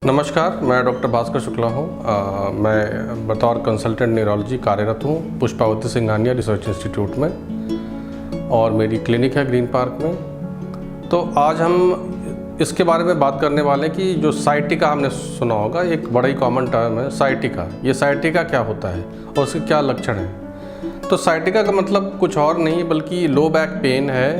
नमस्कार, मैं डॉक्टर भास्कर शुक्ला हूँ। मैं बतौर कंसल्टेंट न्यूरोलॉजी कार्यरत हूँ पुष्पावती सिंघानिया रिसर्च इंस्टीट्यूट में और मेरी क्लिनिक है ग्रीन पार्क में। तो आज हम इसके बारे में बात करने वाले हैं कि जो साइटिका हमने सुना होगा, एक बड़ा ही कॉमन टर्म है साइटिका। ये साइटिका क्या होता है और उसके क्या लक्षण हैं? तो साइटिका का मतलब कुछ और नहीं बल्कि लो बैक पेन है,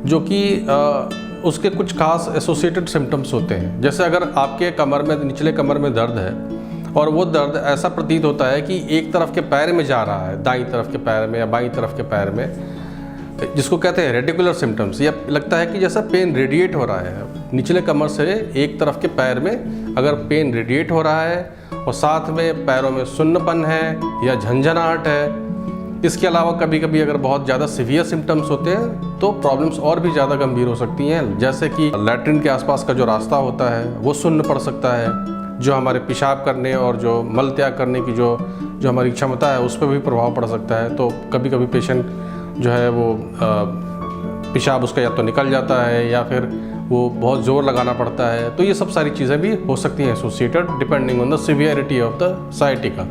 जो कि उसके कुछ खास एसोसिएटेड सिम्टम्स होते हैं। जैसे अगर आपके कमर में, निचले कमर में दर्द है और वो दर्द ऐसा प्रतीत होता है कि एक तरफ के पैर में जा रहा है, दाईं तरफ के पैर में या बाईं तरफ के पैर में, जिसको कहते हैं रेडिकुलर सिम्टम्स। या लगता है कि जैसा पेन रेडिएट हो रहा है निचले कमर से एक तरफ के पैर में, अगर पेन रेडिएट हो रहा है और साथ में पैरों में सुन्नपन है या झंझनाहट है। इसके अलावा कभी कभी अगर बहुत ज़्यादा सीवियर सिम्टम्स होते हैं तो प्रॉब्लम्स और भी ज़्यादा गंभीर हो सकती हैं, जैसे कि लैट्रिन के आसपास का जो रास्ता होता है वो सुन्न पड़ सकता है, जो हमारे पेशाब करने और जो मल त्याग करने की जो हमारी क्षमता है उस पर भी प्रभाव पड़ सकता है। तो कभी कभी पेशेंट जो है वो पेशाब उसका या तो निकल जाता है या फिर वो बहुत ज़ोर लगाना पड़ता है। तो ये सब सारी चीज़ें भी हो सकती हैं associated depending on the severity of the sciatica.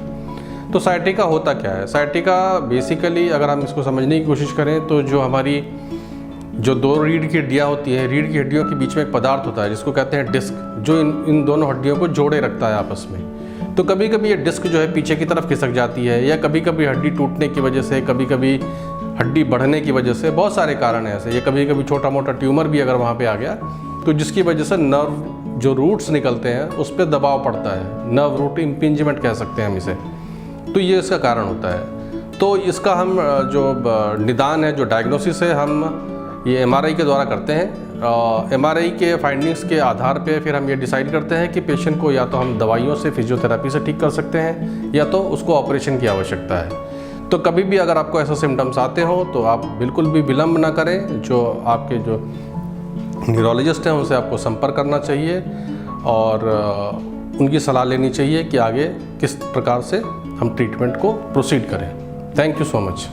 तो साइटिका होता क्या है? साइटिका बेसिकली अगर हम इसको समझने की कोशिश करें तो जो हमारी जो दो रीढ़ की हड्डियाँ होती हैं, रीढ़ की हड्डियों के बीच में एक पदार्थ होता है जिसको कहते हैं डिस्क, जो इन दोनों हड्डियों को जोड़े रखता है आपस में। तो कभी कभी ये डिस्क जो है पीछे की तरफ खिसक जाती है, या कभी कभी हड्डी टूटने की वजह से, कभी कभी हड्डी बढ़ने की वजह से, बहुत सारे कारण हैं ऐसे। ये कभी कभी छोटा मोटा ट्यूमर भी अगर वहाँ पर आ गया तो जिसकी वजह से नर्व जो रूट्स निकलते हैं उस पर दबाव पड़ता है, नर्व रूट इम्पिंजमेंट कह सकते हैं हम इसे। तो ये इसका कारण होता है। तो इसका हम जो निदान है, जो डायग्नोसिस है, हम ये एमआरआई के द्वारा करते हैं। एमआरआई के फाइंडिंग्स के आधार पे फिर हम ये डिसाइड करते हैं कि पेशेंट को या तो हम दवाइयों से, फिजियोथेरेपी से ठीक कर सकते हैं या तो उसको ऑपरेशन की आवश्यकता है। तो कभी भी अगर आपको ऐसा सिम्टम्स आते हो तो आप बिल्कुल भी विलम्ब ना करें। जो आपके जो न्यूरोलॉजिस्ट हैं उनसे आपको संपर्क करना चाहिए और उनकी सलाह लेनी चाहिए कि आगे किस प्रकार से हम ट्रीटमेंट को प्रोसीड करें। Thank you so much.